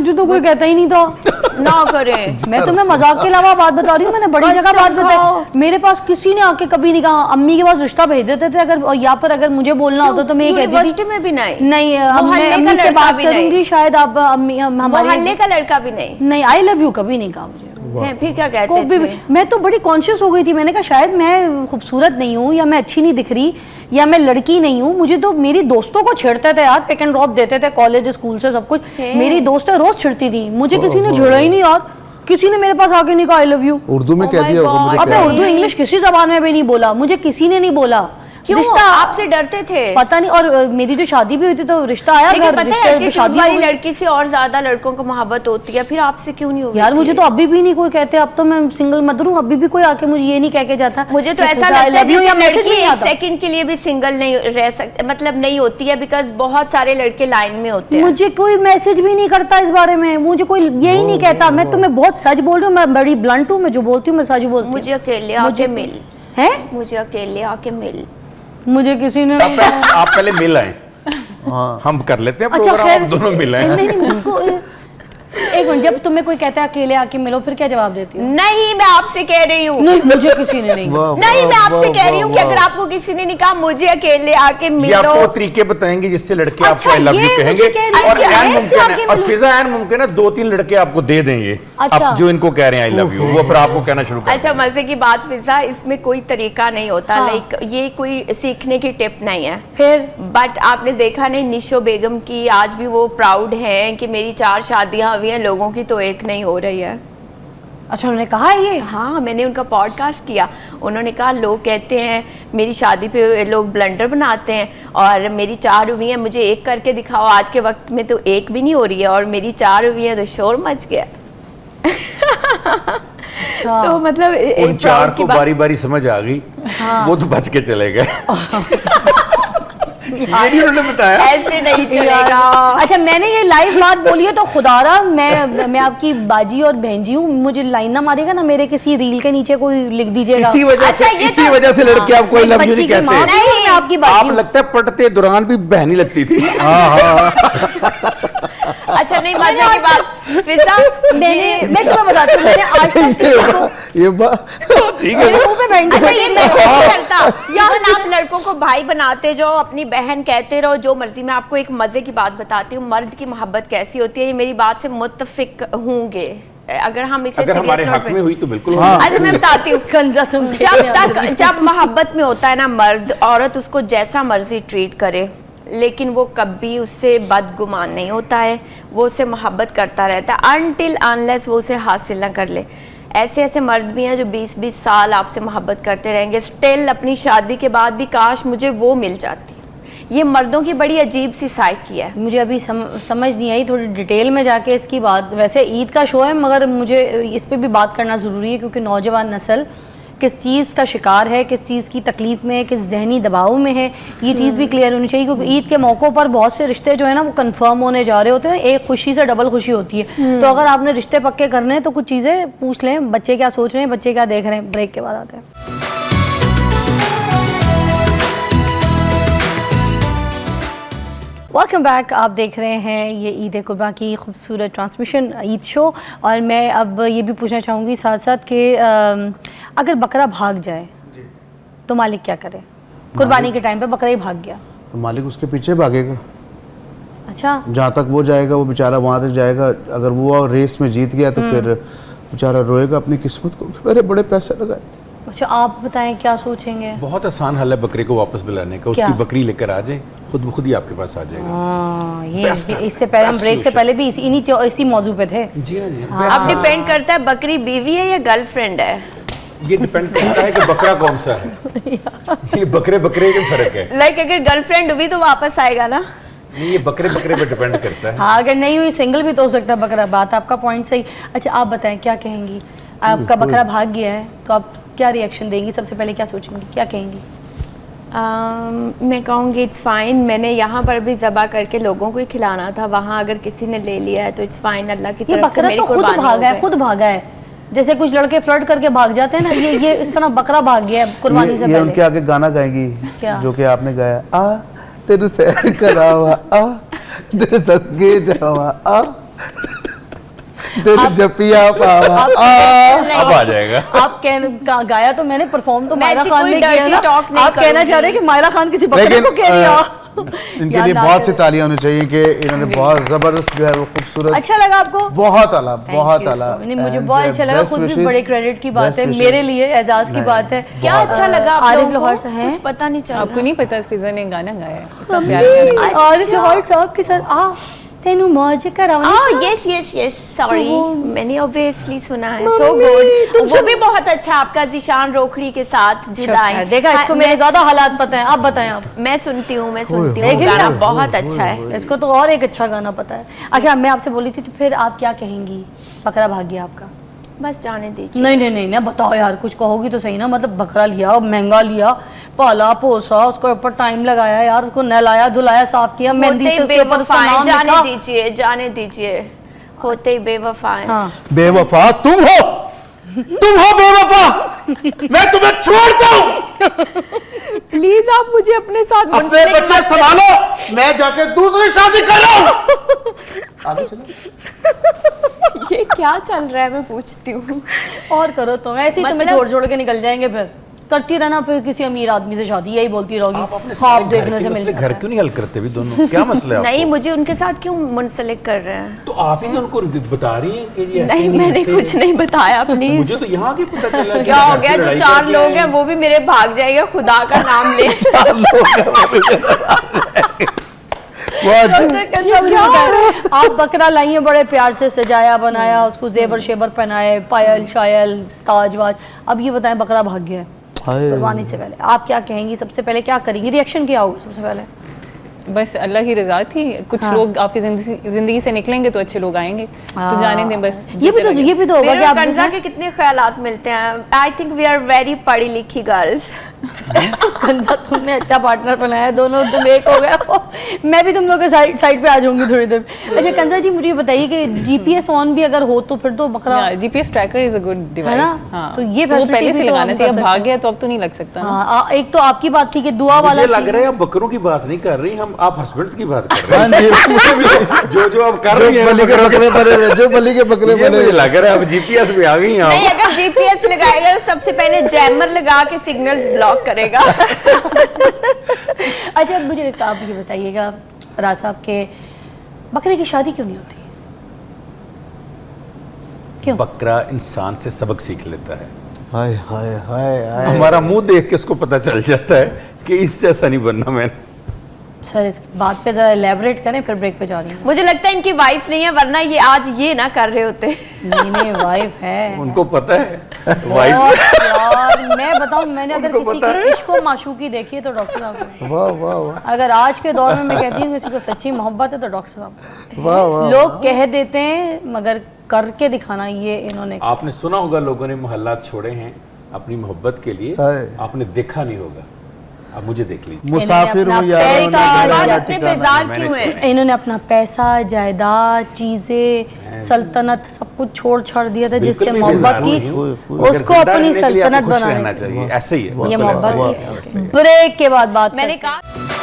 मुझे तो कोई कहता ही नहीं था। ना करें, मैं तुम्हें मजाक के अलावा बात बता रही हूँ, मैंने बड़ी जगह बात बताई। मेरे पास किसी ने आके कभी नहीं कहा। अम्मी के पास रिश्ता भेज देते थे अगर, यहाँ पर अगर मुझे बोलना होता तो मैं ये कहती थी में भी नहीं, नहीं मैं अम्मी से बात करूंगी शायद, आप अम्मी हमारे मोहल्ले का लड़का भी नहीं आई लव यू कभी नहीं कहा मुझे। फिर क्या कहते थे? मैं तो बड़ी कॉन्शियस हो गई थी। मैंने कहा शायद मैं खूबसूरत नहीं हूँ, या मैं अच्छी नहीं दिख रही, या मैं लड़की नहीं हूँ। मुझे तो मेरी दोस्तों को छेड़ते थे यार, पिक एंड ड्रॉप देते थे कॉलेज स्कूल से सब कुछ। मेरी दोस्तें रोज छिड़ती थी, मुझे किसी ने छेड़ा ही नहीं यार। किसी ने मेरे पास आके नहीं कहा आई लव यू। उर्दू में कह दिया होगा मुझे। अब मैं उर्दू इंग्लिश किसी जबान में भी नहीं बोला, मुझे किसी ने नहीं बोला। क्यों? रिश्ता आपसे डरते थे? पता नहीं। और मेरी जो शादी भी हुई थी तो रिश्ता आया घर, रिश्ते शादी वाली लड़की से और ज्यादा लड़कों को मोहब्बत होती है, फिर आपसे क्यों नहीं हुई? यार मुझे तो अभी भी नहीं कोई कहते। अब तो मैं सिंगल मदर हूँ, अभी भी कोई आके मुझे ये नहीं कह के जाता। मुझे तो ऐसा लगता है जैसे लड़की एक सेकंड के लिए भी सिंगल नहीं रह सकती, मतलब नहीं होती है, बिकॉज बहुत सारे लड़के लाइन में होते हैं। मुझे कोई मैसेज भी नहीं करता इस बारे में, मुझे कोई यही नहीं कहता। मैं तुम्हें बहुत सच बोल रही हूँ, मैं बड़ी ब्लंट हूँ, मैं जो बोलती हूँ मैं सच बोलती हूँ। मुझे अकेले आके मिल है, मुझे अकेले आके मिल। मुझे किसी ने आप पहले मिल आए, हम कर लेते हैं प्रोग्राम, आप दोनों मिल आए। नहीं उसको एक मिनट, जब तुम्हें कोई कहता है अकेले आके मिलो फिर क्या जवाब देती हो? नहीं, मैं आपसे कह रही हूँ। नहीं, मुझे किसी ने नहीं। नहीं, मैं आपसे कह रही हूँ कि अगर आपको किसी ने नहीं कहा मुझे अकेले आके मिलो, आपको तरीके बताएंगे जिससे लड़के आपको आई लव यू कहेंगे। और एन मुमकिन है, और फिजा एन मुमकिन है 2-3 लड़के आपको दे देंगे अब जो इनको कह रहे हैं आई लव यू, वो फिर आपको कहना शुरू कर। अच्छा, मजे की बात फिजा, इसमें कोई तरीका नहीं होता, लाइक ये कोई सीखने की टिप नहीं है फिर। बट आपने देखा नहीं निशो बेगम की, आज भी वो प्राउड है कि मेरी 4 शादियां हुई हैं, लोगों की तो एक नहीं हो रही है। अच्छा, उन्होंने कहा है ये? हाँ, मैंने उनका पॉडकास्ट किया। उन्होंने कहा लोग कहते हैं मेरी शादी पे लोग ब्लंडर बनाते हैं, और मेरी 4 हुई हैं, मुझे एक करके दिखाओ। आज के वक्त में तो एक भी नहीं हो रही है, और मेरी 4 हुई हैं तो शोर मच गया। अच्छा। तो मतलब उन 4 को बारी बारी समझ आ गई। हाँ। वो तो बच के चले गए। ये उन्होंने बताया ऐसे नहीं चलेगा। अच्छा, मैंने ये लाइव बात बोली है तो खुदारा मैं आपकी बाजी और बहन जी हूँ, मुझे लाइन ना मारिएगा ना, मेरे किसी रील के नीचे कोई लिख दीजिएगा। इसी वजह से लड़के आपको आई लव यू नहीं कहते। नहीं, आपकी बात आप लगता है पढ़ते दौरान भी बहन ही लगती थी। अच्छा, नहीं, मजे की बात फिजा, मैं तुम्हें बताती हूँ, मैंने आज तक ये बात ठीक है। आप लड़कों को भाई बनाते जाओ, अपनी बहन कहते रहो, जो मर्जी। मैं आपको एक मजे की बात बताती हूँ, मर्द की मोहब्बत कैसी होती है, ये मेरी बात से मुत्तफिक होंगे। अगर हम इसे हमारे हक में हुई तो बिल्कुल। अरे मैं बताती हूँ, जब मोहब्बत में होता है ना मर्द, औरत उसको जैसा मर्जी ट्रीट करे, लेकिन वो कभी उससे बदगुमान नहीं होता है, वो उससे मोहब्बत करता रहता है अनटिल अनलेस वो उसे हासिल ना कर ले। ऐसे ऐसे मर्द भी हैं जो 20-20 साल आपसे मोहब्बत करते रहेंगे, स्टिल अपनी शादी के बाद भी काश मुझे वो मिल जाती। ये मर्दों की बड़ी अजीब सी साइकी है। मुझे अभी समझ नहीं आई, थोड़ी डिटेल में जाके इसकी बात। वैसे ईद का शो है मगर मुझे इस पे भी बात करना ज़रूरी है, क्योंकि नौजवान नस्ल किस चीज़ का शिकार है, किस चीज़ की तकलीफ़ में है, किस जहनी दबाव में है, ये चीज़ भी क्लियर होनी चाहिए। क्योंकि ईद के मौक़ों पर बहुत से रिश्ते जो है ना वो कंफर्म होने जा रहे होते हैं, एक खुशी से डबल खुशी होती है। तो अगर आपने रिश्ते पक्के करने हैं तो कुछ चीज़ें पूछ लें, बच्चे क्या सोच रहे हैं, बच्चे क्या देख रहे हैं। ब्रेक के बाद आते हैं। वेलकम बैक, आप देख रहे हैं ये ईद कुर्बान की खूबसूरत ट्रांसमिशन ईद शो। और मैं अब ये भी पूछना चाहूँगी साथ साथ कि अगर बकरा भाग जाए तो मालिक क्या करे? कुर्बानी के टाइम पे बकरा ही भाग गया तो मालिक उसके पीछे भागेगा। अच्छा, जहाँ तक वो जाएगा वो बेचारा वहाँ तक जाएगा। अगर वो रेस में जीत गया तो फिर बेचारा रोएगा अपनी किस्मत को, मेरे बड़े पैसे लगाए थे। अच्छा, आप बताएं क्या सोचेंगे? बहुत आसान हल है बकरे को वापस बुलाने का। उसकी बकरी लेकर आ जाए, खुद ही आपके पास आ जाएगा। ये इससे पहले हम ब्रेक से पहले भी इसी मौजू पे थे। जी हाँ। अब डिपेंड करता है बकरी बीवी है या गर्लफ्रेंड है। ये डिपेंड करता है कि बकरा कौन सा है। ये बकरे के फर्क है। लाइक अगर गर्लफ्रेंड हुई तो वापस आएगा ना। नहीं, ये बकरे पे डिपेंड करता है। हाँ, अगर नहीं हुई सिंगल भी तो हो सकता है बकरा। बात आपका पॉइंट सही। अच्छा, आप बताएं क्या कहेंगी? आपका बकरा भाग गया है तो आप क्या रिएक्शन देंगी? सबसे पहले क्या सोचेंगी, क्या कहेंगी? मैं कहूँगी इट्स फाइन। मैंने यहाँ पर भी ज़बा करके लोगों को ही खिलाना था, वहाँ अगर किसी ने ले लिया है तो इट्स फाइन। अल्लाह की तरफ से मेरी कुर्बानी हो जाए। खुद भागा है, जैसे कुछ लड़के फ्लर्ट करके भाग जाते हैं ना, ये इस तरह बकरा भाग गया है कुर्बानी से पहले। उनके आगे गाना गाएंगी जो कि आपने गाया, आ तेरे सैर करावा, आ तेरे सदके जावा, आ जपिया पावा अब आ जाएगा। आप गाया तो मैंने, परफॉर्म तो मायरा ऐसी खान कोई ने किया dirty ना। talk नहीं आप कहना चाह रहे हैं कि मायरा खान किसी बकरे को कह दिया। इनके लिए बहुत सी तालियां होनी चाहिए कि इन्होंने बहुत जबरदस्त जो है वो खूबसूरत। अच्छा लगा आपको? बहुत आला, बहुत आला। मुझे बहुत अच्छा लगा, खुद भी बड़े क्रेडिट की बात है मेरे लिए, एजाज की बात है। क्या अच्छा लगा आप आरिफ लोगों लाहौर को? से हैं? कुछ पता नहीं चल रहा। आपको नहीं पता फिजा ने गाना गाया है, इतना प्यारा गाना। आरिफ लाहौर साहब के साथ आ तेनू मौज करावनी। यस यस यस, सॉरी मैंने ऑब्वियसली सुना है। मम्मी, सो गुड, तुम वो भी बहुत अच्छा आपका जिशान रोखड़ी के साथ जुदाई। देखा, इसको मेरे ज्यादा हालात पता है। आप बताएं। आप मैं सुनती हूँ देख लिया? गाना बहुत अच्छा है। इसको तो और एक अच्छा गाना पता है। अच्छा, मैं आपसे बोली थी तो फिर आप क्या कहेंगी? बकरा भाग गया आपका। बस जाने दीजिए। नहीं नहीं नहीं ना, बताओ यार, कुछ कहोगी तो सही ना। मतलब बकरा लिया, महंगा लिया, पाला पोसा, उसके ऊपर टाइम लगाया यार, उसको नहलाया धुलाया, साफ किया, मेहंदी से उसके ऊपर उसका नाम जाने लिखा। दीजिए, जाने दीजिए, होते ही बेवफा है। हाँ। बेवफा तुम हो बेवफा। मैं तुम्हें छोड़ता हूँ। प्लीज आप मुझे अपने साथ अपने बच्चे संभालो, मैं जाके दूसरी शादी कर रहा हूँ। आगे चलो। ये क्या चल रहा है, मैं पूछती हूँ। और करो तो ऐसे ही तुम्हें मतलब- छोड़ छोड़ के निकल जाएंगे, फिर करती रहना, फिर किसी अमीर आदमी से शादी, यही बोलती आप अपने रहोगी। सारे ख्वाब देखने घर से के मिल मसले जाता घर है। क्यों नहीं हल करते भी दोनों? क्या मसला है नहीं, आपको? मुझे उनके साथ क्यों मुंसलिक कर रहे हैं? तो आप ही तो उनको बता रही हैं कि ये ऐसे नहीं, मैंने ऐसे। कुछ नहीं बताया प्लीज। मुझे तो यहाँ की पता चला कि क्या हो घर से गया, जो लड़ाई 4 करके लोग आए हैं वो भी मेरे भाग जाएगा, खुदा का नाम ले। आप बकरा लाई हैं, बड़े प्यार से सजाया बनाया, उसको जेबर शेबर पहनाए, पायल शायल ताज वाज। अब ये बताएं, बकरा भाग गया है, कुर्बानी से पहले आप क्या कहेंगी? सबसे पहले क्या करेंगी? रिएक्शन क्या होगा सबसे पहले? बस अल्लाह की रजा थी। कुछ हाँ। लोग आपकी जिंदगी से निकलेंगे तो अच्छे लोग आएंगे, तो जाने दें बस। ये भी तो होगा कि मेरे आप कंजा के कितने ख्यालात मिलते हैं। I think we are very पढ़ी लिखी गर्ल्स। कंजा तुमने अच्छा पार्टनर बनाया, दोनों तुम एक हो गए। मैं भी तुम लोग के साइड पे आ जाऊंगी थोड़ी देर। अच्छा कंजा जी, मुझे ये बताइए कि जीपीएस ऑन भी अगर हो तो फिर तो बकरा GPS tracker is a good device. हाँ, तो ये वो facility पहले से भी तो लगाना हम चाहिए। कर अब भाग सकते गया तो अब तो नहीं लग सकता ना। हाँ, एक तो आपकी बात थी कि दुआ वाला मुझे लग सीन- रहा है आप बकरों की बात नहीं कर रही, हम आप हस्बैंड्स की बात कर रहे हाँ जी, हैं। जो आप कर रही हैं बलि के बकरे बने, जो बली के बकरे ये बने। मुझे लग रहा है अब जीपीएस पे आ गई हैं नहीं, आप। अगर जीपीएस लगाएगा तो सबसे पहले जैमर लगा के सिग्नल्स ब्लॉक करेगा। अच्छा मुझे आप ये बताइएगा, राज साहब के बकरे की शादी क्यों नहीं होती? क्यों? बकरा इंसान से सबक सीख लेता है। हाय हाय हाय हाय। हमारा मुंह देख के उसको पता चल जाता है कि इससे ऐसा नहीं बनना। मैंने सर इस बात पे जरा एलैबोरेट करें, फिर ब्रेक पे जा रही हूँ। मुझे लगता है इनकी वाइफ नहीं है, वरना ये आज ये ना कर रहे होते। नहीं वाइफ है। उनको पता है और वाइफ। यार मैं बताऊं, मैंने अगर उनको किसी पता की है। इश्क व माशूकी देखी है तो डॉक्टर साहब। वाह वाह वाह अगर आज के दौर में मैं कहती हूँ किसी को सच्ची मोहब्बत है तो डॉक्टर साहब। वाह वाह। लोग कह देते हैं मगर करके दिखाना ये इन्होंने। आपने सुना होगा लोगों ने मोहल्लात छोड़े हैं अपनी मोहब्बत के लिए, हाय। आपने देखा नहीं होगा। अब मुझे देख लीजिए। मुसाफिर हूँ यार, पैसा, आज यार, इतने बेजार मैंने क्यों हैं? इन्होंने अपना पैसा जायदाद चीजें सल्तनत सब कुछ छोड़ छाड़ दिया था जिससे बिल्कुल भी मोहब्बत बेजार की, नहीं हूँ। उसको मगर जिंदा अपनी रहने के लिए सल्तनत आपको खुश रहना बनाने चाहिए। ऐसे ही है ये बिल्कुल ऐसे मोहब्बत ही है। की। ब्रेक के बाद बात मैंने करते हैं। कहा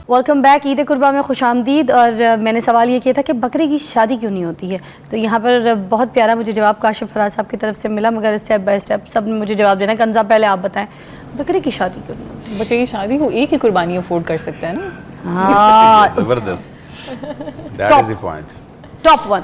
वेलकम बैक। ईद कुर्बा में खुशामदीद। और मैंने सवाल ये किया था कि बकरे की शादी क्यों नहीं होती है, तो यहाँ पर बहुत प्यारा मुझे जवाब काशिफ फराज साहब की तरफ से मिला, मगर स्टेप बाय स्टेप सब ने मुझे जवाब देना। कंजा पहले आप बताएं, बकरे की शादी क्यों नहीं होती? बकरे की शादी को एक ही कुर्बानी अफोर्ड कर सकता है ना। हाँ, जबरदस्त। That is the point. Top 1